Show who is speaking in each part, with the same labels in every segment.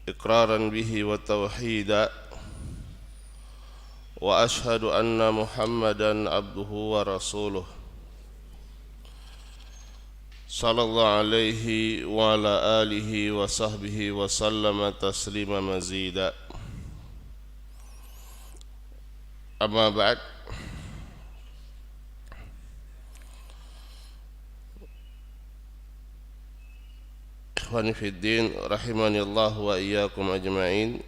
Speaker 1: إقرارا به وتوحيدا وأشهد أن محمدا عبده ورسوله صلى الله عليه وعلى آله وصحبه وسلم تسليما مزيدا أما بعد Ikhwani fiddin rahimanillah wa iyyakum ajma'in.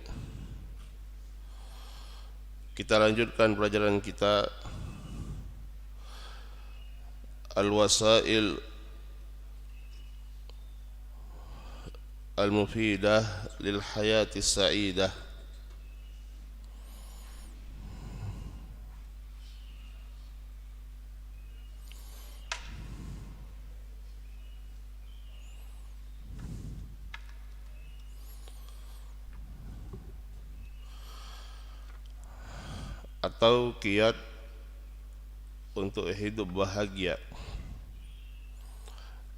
Speaker 1: Kita lanjutkan pelajaran kita Al-Wasail Al-Mufidah lil Hayati Sa'idah. Atau kiat untuk hidup bahagia.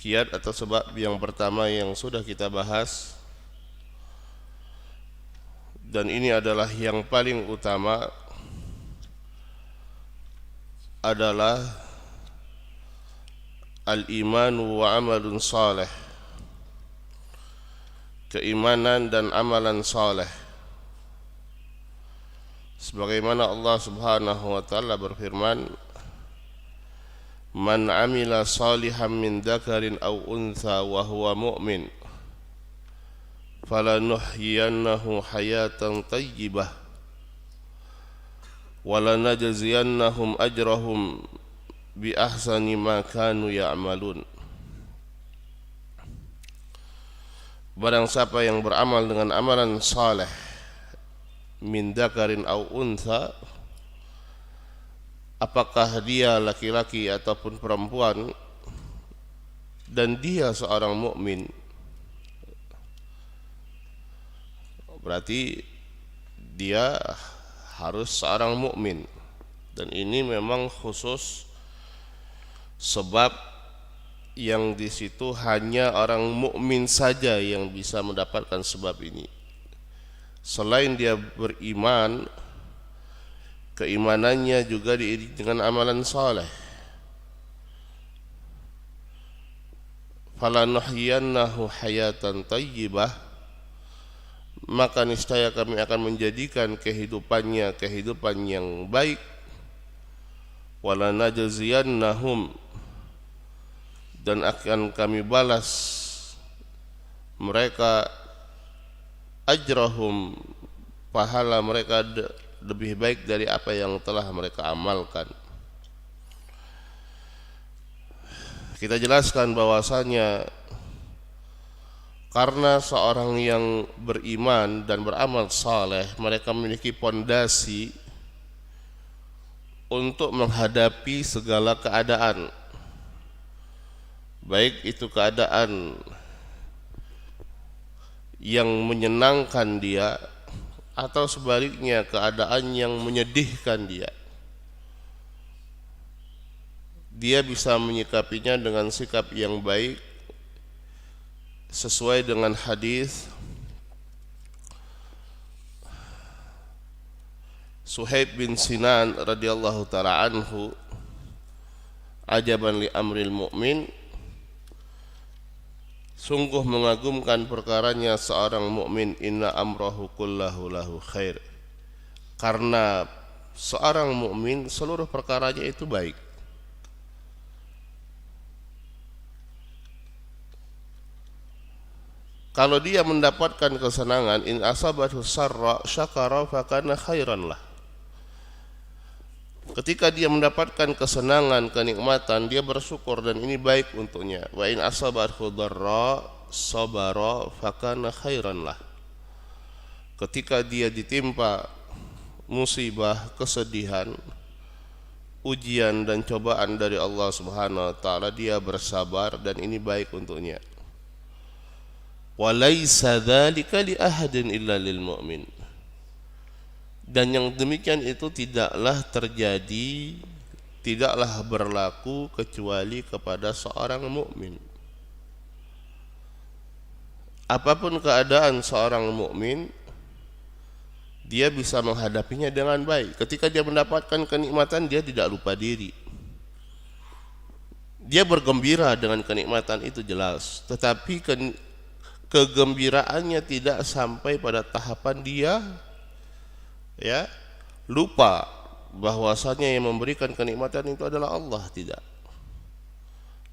Speaker 1: Kiat atau sebab yang pertama yang sudah kita bahas, dan ini adalah yang paling utama, adalah al-imanu wa amalun saleh, keimanan dan amalan saleh. Sebagaimana Allah Subhanahu wa taala berfirman, "Man 'amila salihan min dzakarin aw untha wa huwa mu'min, falanuhyiyannahu hayatan thayyibah wa lanajziyannahum ajrahum bi ahsani ma kanu ya'malun." Barang siapa yang beramal dengan amalan saleh min dzakarin aw untha, apakah dia laki-laki ataupun perempuan, dan dia seorang mukmin, berarti dia harus seorang mukmin. Dan ini memang khusus, sebab yang di situ hanya orang mukmin saja yang bisa mendapatkan sebab ini. Selain dia beriman, keimanannya juga diiringi dengan amalan saleh. Falanuhyiyannahu hayatan thayyibah, maka niscaya kami akan menjadikan kehidupannya kehidupan yang baik. Walanajziyannahum, dan akan kami balas mereka ajrahum, pahala mereka lebih baik dari apa yang telah mereka amalkan. Kita jelaskan bahwasanya karena seorang yang beriman dan beramal saleh, mereka memiliki pondasi untuk menghadapi segala keadaan, baik itu keadaan yang menyenangkan dia atau sebaliknya keadaan yang menyedihkan dia. Dia bisa menyikapinya dengan sikap yang baik sesuai dengan hadis Suhaib bin Sinan radhiyallahu taala anhu, ajaban li amril mu'min, sungguh mengagumkan perkaranya seorang mukmin, inna amrahu kullahu lahu khair. Karena seorang mukmin seluruh perkaranya itu baik. Kalau dia mendapatkan kesenangan, in asabathu sarra syakara fakana khairan lah. Ketika dia mendapatkan kesenangan, kenikmatan, dia bersyukur dan ini baik untuknya. Wa in asabathu dharra sabara fakana khairan lah. Ketika dia ditimpa musibah, kesedihan, ujian dan cobaan dari Allah Subhanahu wa taala, dia bersabar dan ini baik untuknya. Wa laisa dzalika li ahadin illa lil mu'min. Dan yang demikian itu tidaklah terjadi, tidaklah berlaku kecuali kepada seorang mukmin. apapun keadaan seorang mukmin, dia bisa menghadapinya dengan baik. Ketika dia mendapatkan kenikmatan, dia tidak lupa diri. Dia bergembira dengan kenikmatan itu jelas, tetapi kegembiraannya tidak sampai pada tahapan dia lupa bahwasanya yang memberikan kenikmatan itu adalah Allah. Tidak.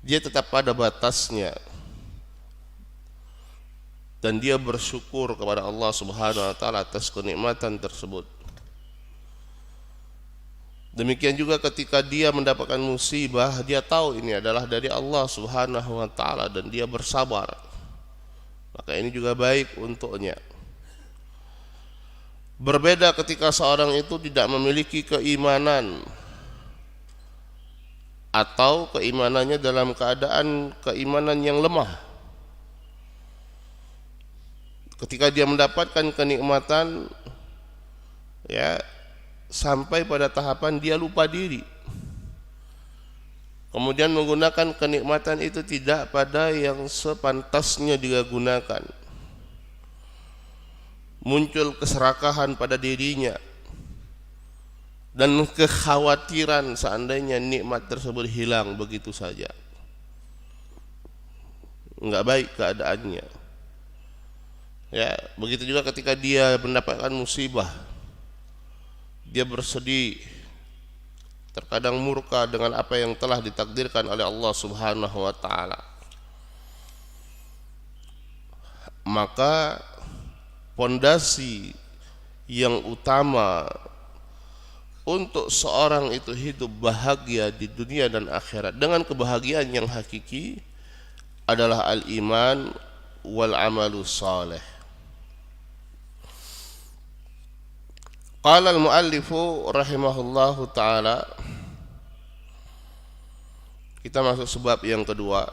Speaker 1: Dia tetap pada batasnya. Dan dia bersyukur kepada Allah Subhanahu wa taala atas kenikmatan tersebut. Demikian juga ketika dia mendapatkan musibah, dia tahu ini adalah dari Allah Subhanahu wa taala dan dia bersabar. Maka ini juga baik untuknya. Berbeda ketika seorang itu tidak memiliki keimanan atau keimanannya dalam keadaan keimanan yang lemah. Ketika dia mendapatkan kenikmatan, sampai pada tahapan dia lupa diri. Kemudian menggunakan kenikmatan itu tidak pada yang sepantasnya dia gunakan. Muncul keserakahan pada dirinya dan kekhawatiran seandainya nikmat tersebut hilang begitu saja. Enggak baik keadaannya. Begitu juga ketika dia mendapatkan musibah, dia bersedih, terkadang murka dengan apa yang telah ditakdirkan oleh Allah Subhanahu wa taala. Maka pondasi yang utama untuk seorang itu hidup bahagia di dunia dan akhirat dengan kebahagiaan yang hakiki adalah al-iman wal amalu salih. Qala al-muallifu rahimahullahu ta'ala. Kita masuk sebab yang kedua.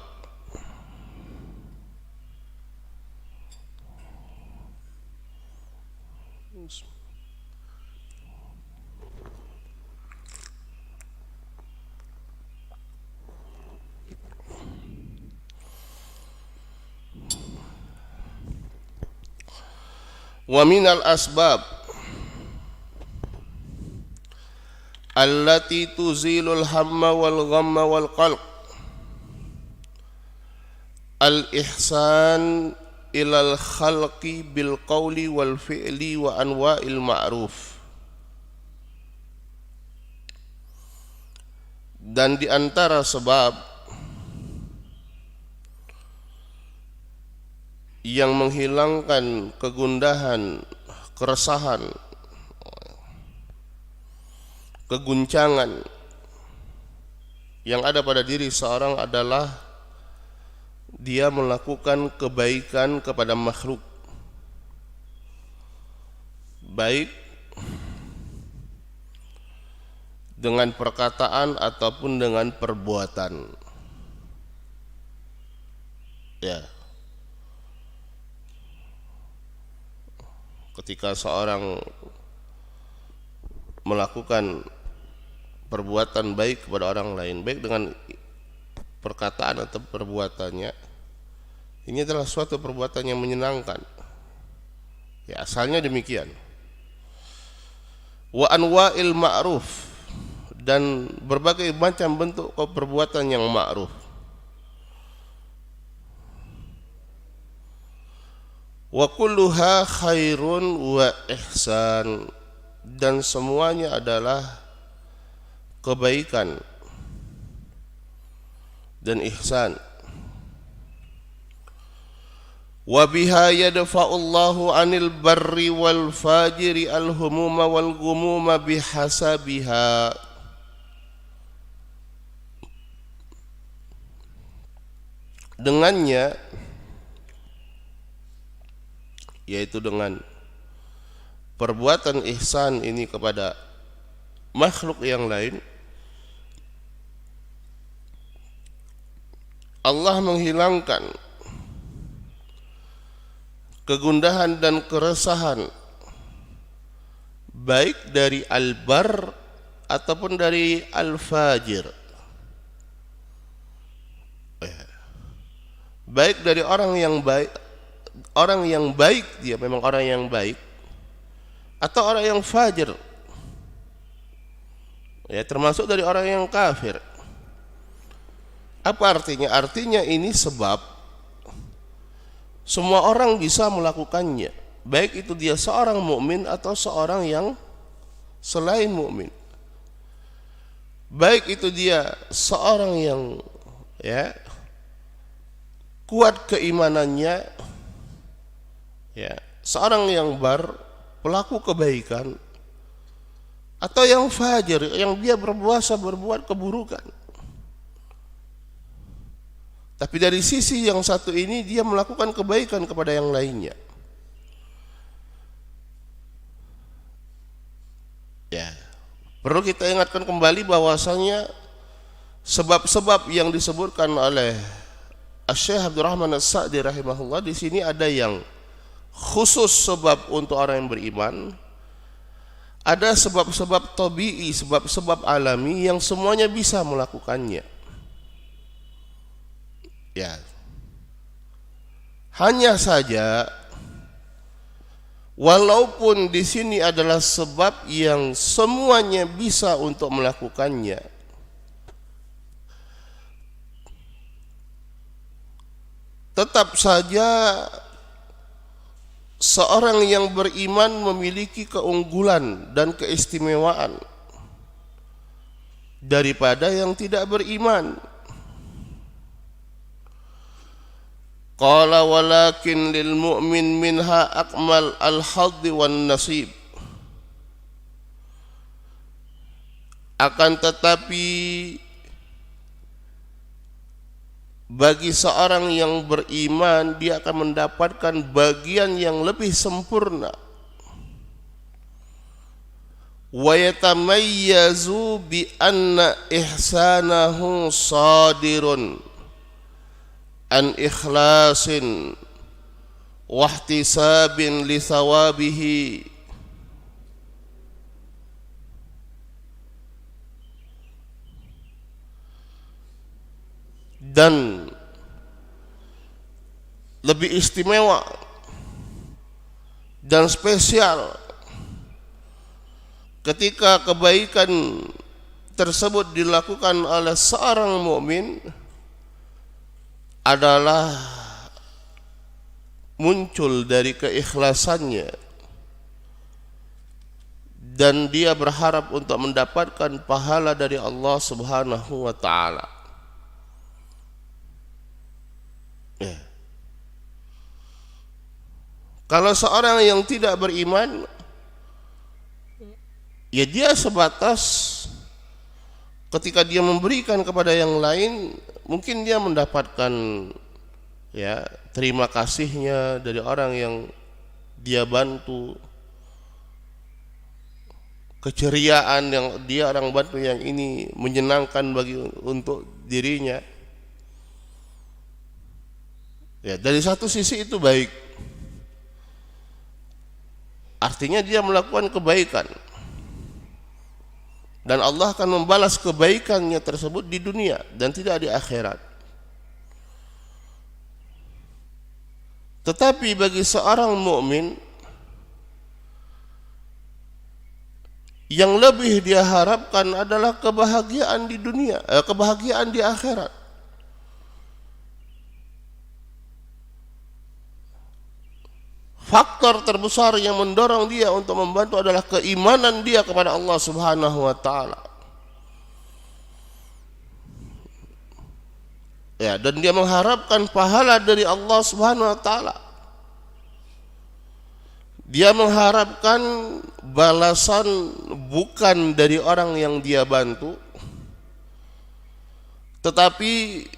Speaker 1: Wa minal asbab allati tuzilul hamma wal ghamma wal qalq al ihsan ilal khalqi bil qawli wal fi'li wa anwa'il ma'ruf. Dan di antara sebab yang menghilangkan kegundahan, keresahan, keguncangan yang ada pada diri seorang adalah dia melakukan kebaikan kepada makhluk, baik dengan perkataan ataupun dengan perbuatan. Ketika seorang melakukan perbuatan baik kepada orang lain, baik dengan perkataan atau perbuatannya, ini adalah suatu perbuatan yang menyenangkan. Asalnya demikian. Wa anwa'il ma'ruf, dan berbagai macam bentuk perbuatan yang ma'ruf. Wa kulluha khairun wa ihsan, dan semuanya adalah kebaikan dan ihsan. Wa biha yadfa'ullahu 'anil barri wal fajiri al humuma wal ghumuma bihasabiha. Dengannya, yaitu dengan perbuatan ihsan ini kepada makhluk yang lain, Allah menghilangkan kegundahan dan keresahan baik dari al-bar ataupun dari al-fajir, baik dari orang yang baik orang yang baik, dia memang orang yang baik, atau orang yang fajir, ya termasuk dari orang yang kafir. Apa artinya? Artinya ini sebab semua orang bisa melakukannya, baik itu dia seorang mukmin atau seorang yang selain mukmin. Baik itu dia seorang yang ya kuat keimanannya, ya seorang yang pelaku kebaikan, atau yang fajir, yang dia berbuat keburukan. Tapi dari sisi yang satu ini dia melakukan kebaikan kepada yang lainnya. Ya, perlu kita ingatkan kembali bahwasanya sebab-sebab yang disebutkan oleh Syekh Abdurrahman As-Sa'di rahimahullah di sini ada yang khusus sebab untuk orang yang beriman, ada sebab-sebab tabi'i, sebab-sebab alami yang semuanya bisa melakukannya. Ya, hanya saja walaupun di sini adalah sebab yang semuanya bisa untuk melakukannya, tetap saja seorang yang beriman memiliki keunggulan dan keistimewaan daripada yang tidak beriman. Qala walakin lil mu'min minha akmal al-haddi wan nasib. Akan tetapi bagi seorang yang beriman, dia akan mendapatkan bagian yang lebih sempurna. Wa yatamayyazu bi anna ihsanahu sadirun an ikhlasin wa ihtisabin li thawabihi. Dan lebih istimewa dan spesial ketika kebaikan tersebut dilakukan oleh seorang mukmin adalah muncul dari keikhlasannya dan dia berharap untuk mendapatkan pahala dari Allah Subhanahu wa taala. Ya. Kalau seorang yang tidak beriman, ya dia sebatas ketika dia memberikan kepada yang lain, mungkin dia mendapatkan ya terima kasihnya dari orang yang dia bantu, keceriaan yang dia orang bantu yang ini menyenangkan untuk dirinya. Ya, dari satu sisi itu baik. Artinya dia melakukan kebaikan. Dan Allah akan membalas kebaikannya tersebut di dunia dan tidak di akhirat. Tetapi bagi seorang mukmin, yang lebih dia harapkan adalah kebahagiaan di dunia, kebahagiaan di akhirat. Faktor terbesar yang mendorong dia untuk membantu adalah keimanan dia kepada Allah Subhanahu wa taala. Ya, dan dia mengharapkan pahala dari Allah Subhanahu wa taala. Dia mengharapkan balasan bukan dari orang yang dia bantu, tetapi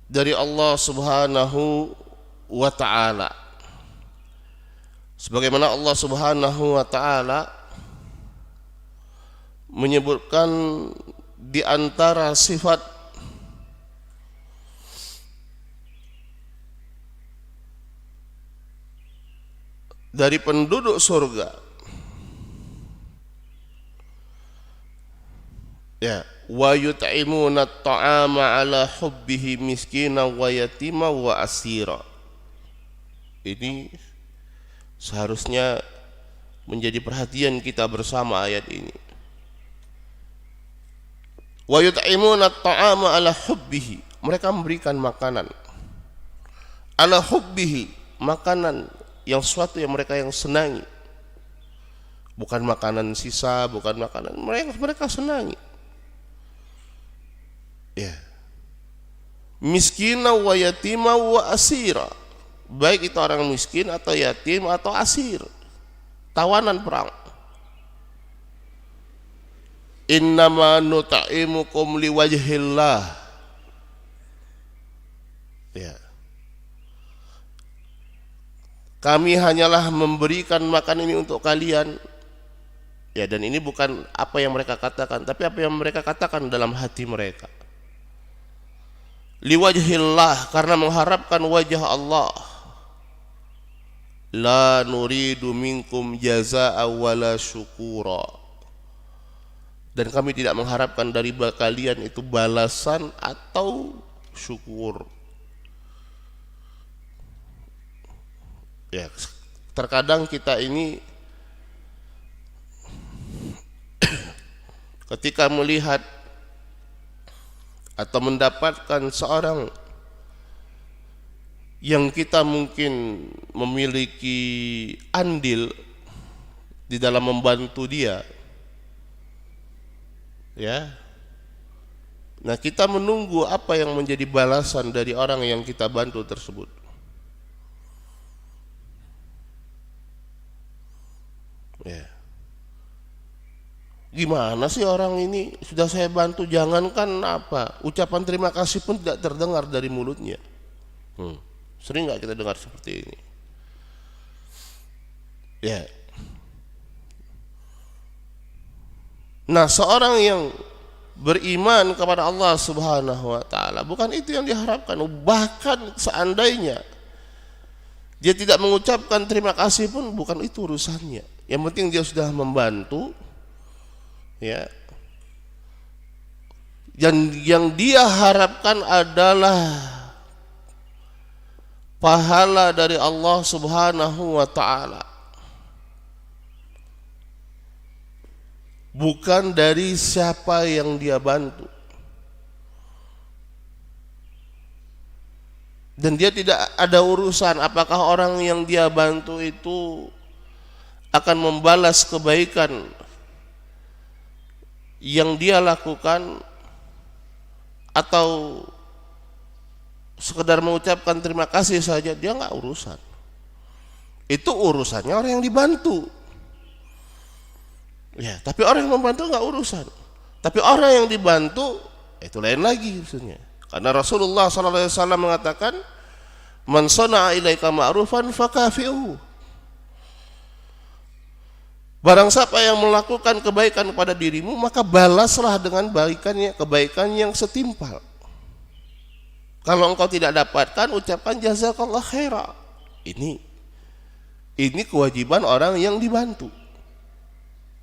Speaker 1: dari Allah Subhanahu wa ta'ala. Sebagaimana Allah Subhanahu wa ta'ala menyebutkan di antara sifat dari penduduk surga, ya, wa yut'imuna at-ta'ama ala hubbihi miskina wa yatima wa asira. Ini seharusnya menjadi perhatian kita bersama ayat ini. Wa yut'imuna at-ta'ama ala hubbihi, mereka memberikan makanan ala hubbihi, makanan yang suatu yang mereka yang senangi, bukan makanan sisa, bukan makanan mereka senangi. Ya. Miskina wa yatima wa asira, baik itu orang miskin atau yatim atau asir, tawanan perang. Innama nut'imukum liwajhillah. Ya. Kami hanyalah memberikan makan ini untuk kalian. Ya, dan ini bukan apa yang mereka katakan, tapi apa yang mereka katakan dalam hati mereka. Liwajhillah, karena mengharapkan wajah Allah. La nuridu minkum jazaa'a wala syukura. Dan kami tidak mengharapkan dari kalian itu balasan atau syukur. Ya, terkadang kita ini ketika melihat atau mendapatkan seorang yang kita mungkin memiliki andil di dalam membantu dia, ya. Nah, kita menunggu apa yang menjadi balasan dari orang yang kita bantu tersebut. Ya. Gimana sih orang ini, sudah saya bantu, jangankan apa, ucapan terima kasih pun tidak terdengar dari mulutnya. Sering nggak kita dengar seperti ini? Ya. Nah, seorang yang beriman kepada Allah Subhanahu wa taala, bukan itu yang diharapkan. Bahkan seandainya dia tidak mengucapkan terima kasih pun bukan itu urusannya. Yang penting dia sudah membantu, ya. Yang dia harapkan adalah pahala dari Allah Subhanahu wa taala, bukan dari siapa yang dia bantu. Dan dia tidak ada urusan apakah orang yang dia bantu itu akan membalas kebaikan yang dia lakukan atau sekedar mengucapkan terima kasih saja. Dia nggak urusan. Itu urusannya orang yang dibantu. Ya, tapi orang yang membantu nggak urusan. Tapi orang yang dibantu itu lain lagi maksudnya. Karena Rasulullah SAW mengatakan, man sana'a ilaika ma'rufan fakafi'uhu. Barang siapa yang melakukan kebaikan kepada dirimu, maka balaslah dengan kebaikan yang setimpal. Kalau engkau tidak dapatkan, ucapkan jazakallah khaira. Ini kewajiban orang yang dibantu.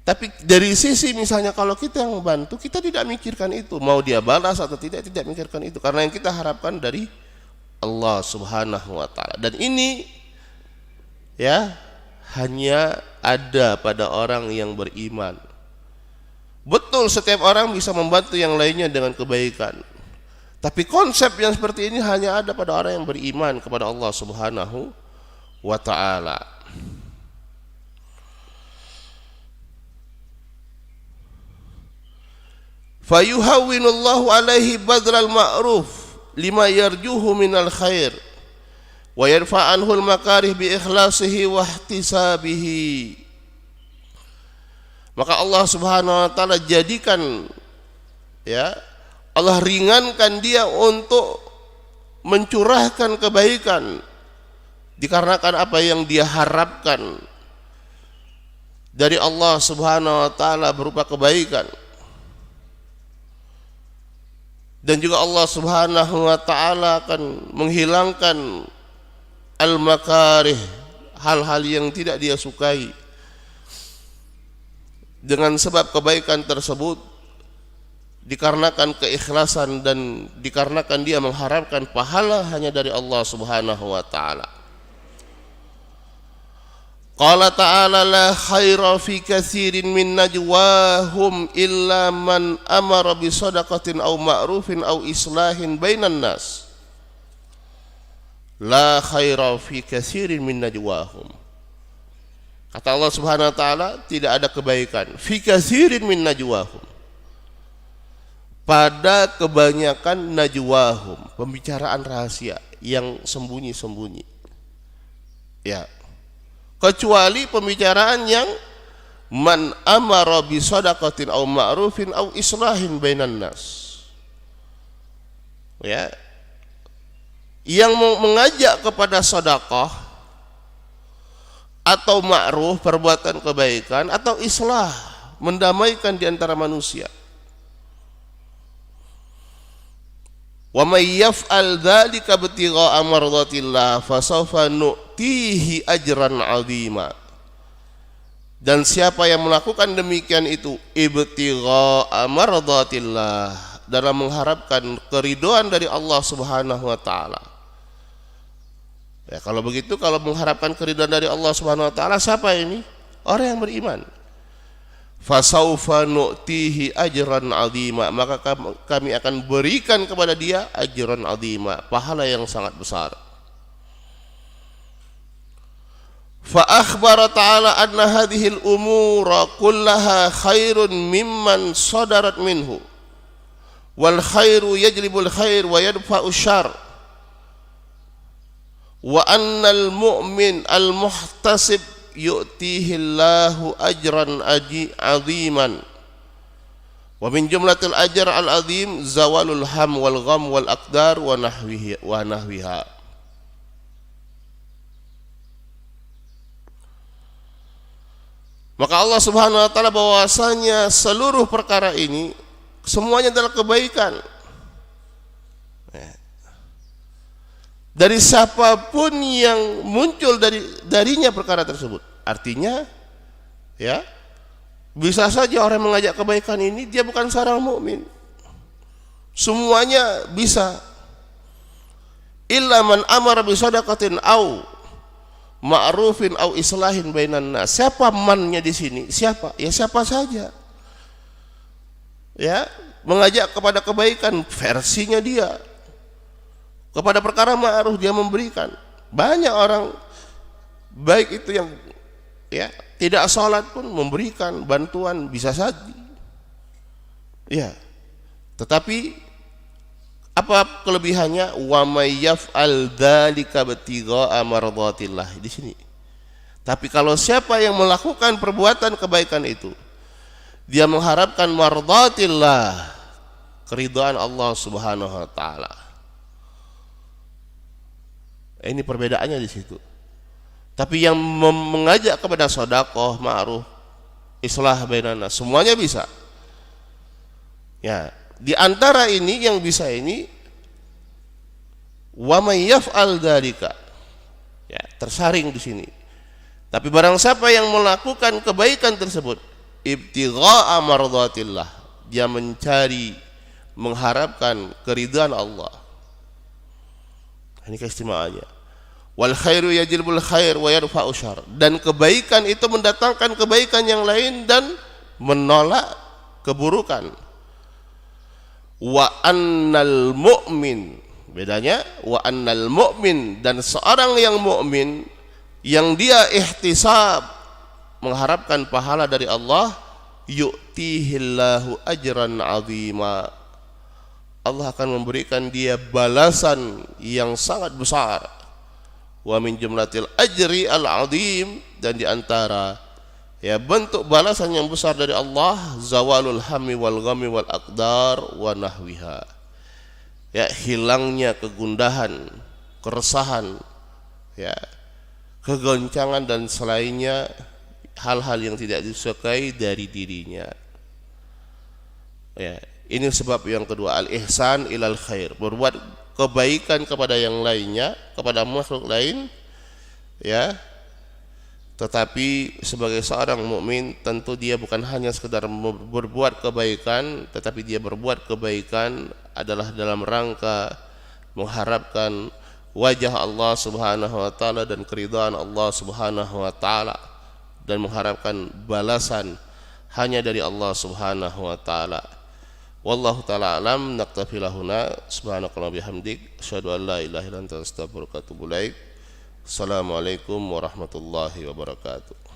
Speaker 1: Tapi dari sisi misalnya kalau kita yang membantu, kita tidak mikirkan itu, mau dia balas atau tidak mikirkan itu, karena yang kita harapkan dari Allah Subhanahu wa taala. Dan ini ya hanya ada pada orang yang beriman. Betul, setiap orang bisa membantu yang lainnya dengan kebaikan. Tapi konsep yang seperti ini hanya ada pada orang yang beriman kepada Allah Subhanahu wa taala. Fayuhawwinullahu alaihi badral ma'ruf lima yarjuhu minal khair wa yarfa'anhul makarih bi ikhlasihi wa ihtisabihi. Maka Allah Subhanahu wa taala jadikan, ya, Allah ringankan dia untuk mencurahkan kebaikan dikarenakan apa yang dia harapkan dari Allah Subhanahu wa taala berupa kebaikan. Dan juga Allah Subhanahu wa taala akan menghilangkan al-makarih, hal-hal yang tidak dia sukai. Dengan sebab kebaikan tersebut dikarenakan keikhlasan dan dikarenakan dia mengharapkan pahala hanya dari Allah Subhanahu wa taala. Qala ta'ala la khaira fi katsirin min najwahum illa man amara bi shadaqatin aw ma'rufin aw islahin bainan nas. La khaira fi katsirin min najwahum. Kata Allah Subhanahu wa taala, tidak ada kebaikan fi katsirin min najwahum, pada kebanyakan najwahum, pembicaraan rahasia yang sembunyi-sembunyi. Ya. Kecuali pembicaraan yang man amara bi shadaqatin aw ma'rufin aw islahin bainan nas. Ya. Yang mengajak kepada sedekah atau ma'ruf, perbuatan kebaikan, atau islah, mendamaikan di antara manusia. Wa may yaf'al dzalika ibtigha'a mardatillah fasawfa nu'tihi ajran 'azima. Dan siapa yang melakukan demikian itu ibtigha'a mardatillah, dalam mengharapkan keridhaan dari Allah Subhanahu wa taala. Ya, kalau begitu, kalau mengharapkan keridhaan dari Allah Subhanahu wa taala, siapa ini? Orang yang beriman. Fasaufa nu'tihi ajran 'azima, maka kami akan berikan kepada dia ajran 'azima, pahala yang sangat besar. Fa akhbara ta'ala anna hadhihi al-umura kullaha khairun mimman sadarat minhu, wal khairu yajlibul khair wa yadfa'u syarr, wa anna al-mu'min al-muhtasib yu'tihi Allahu ajran aziman, wa min jumlatil ajr al-azim zawalul ham wal gham wal aqdar wa nahwiha. Maka Allah Subhanahu wa taala bahwasanya seluruh perkara ini semuanya adalah kebaikan. Dari siapapun yang muncul darinya perkara tersebut. Artinya, ya, bisa saja orang mengajak kebaikan ini dia bukan seorang mukmin. Semuanya bisa. Illa man amara bi shadaqatin au ma'rufin au islahin bainan nas. Siapa mannya di sini? Siapa? Ya siapa saja. Ya, mengajak kepada kebaikan versinya dia. Kepada perkara ma'ruf dia memberikan. Banyak orang baik itu yang, ya, tidak salat pun memberikan bantuan, bisa saja. Ya. Tetapi apa kelebihannya? Wa may yaf'al dzalika ibtigha'a mardatillah di sini. Tapi kalau siapa yang melakukan perbuatan kebaikan itu, dia mengharapkan mardatillah, keridhaan Allah Subhanahu wa taala. Ini perbedaannya di situ. Tapi yang mengajak kepada sedekah, ma'ruf, islah bainan nas, semuanya bisa. Ya, di antara ini yang bisa ini wa may yaf'al dzalika. Ya, tersaring di sini. Tapi barang siapa yang melakukan kebaikan tersebut, ibtigha'a mardatillah, dia mencari, mengharapkan keridhaan Allah. Ini keistimewaannya. Wal khairu yajlibul khair wa yarfa'u syarr, dan kebaikan itu mendatangkan kebaikan yang lain dan menolak keburukan. Wa annal mu'min, bedanya wa annal mu'min, dan seorang yang mukmin yang dia ihtisab, mengharapkan pahala dari Allah, yu'tihillahu ajran 'azima, Allah akan memberikan dia balasan yang sangat besar. Wa min jumlatil ajri al-'azim, dan di antara, ya, bentuk balasan yang besar dari Allah, zawalul hammi wal ghammi wal aqdar wa nahwiha. Ya, hilangnya kegundahan, keresahan, ya, kegoncangan dan selainnya, hal-hal yang tidak disukai dari dirinya. Ya, ini sebab yang kedua, al-ihsan ilal khair, berbuat kebaikan kepada yang lainnya, kepada makhluk lain, ya, Tetapi sebagai seorang mukmin tentu dia bukan hanya sekedar berbuat kebaikan, tetapi dia berbuat kebaikan adalah dalam rangka mengharapkan wajah Allah Subhanahu wa taala dan keridhaan Allah Subhanahu wa taala, dan mengharapkan balasan hanya dari Allah Subhanahu wa taala. Wallahu taala alam. Naktafi lahuna. Subhanakallahumma bihamdik asyhadu an la ilaha illa anta astaghfiruka wa atubu ilaik. Assalamualaikum warahmatullahi wabarakatuh.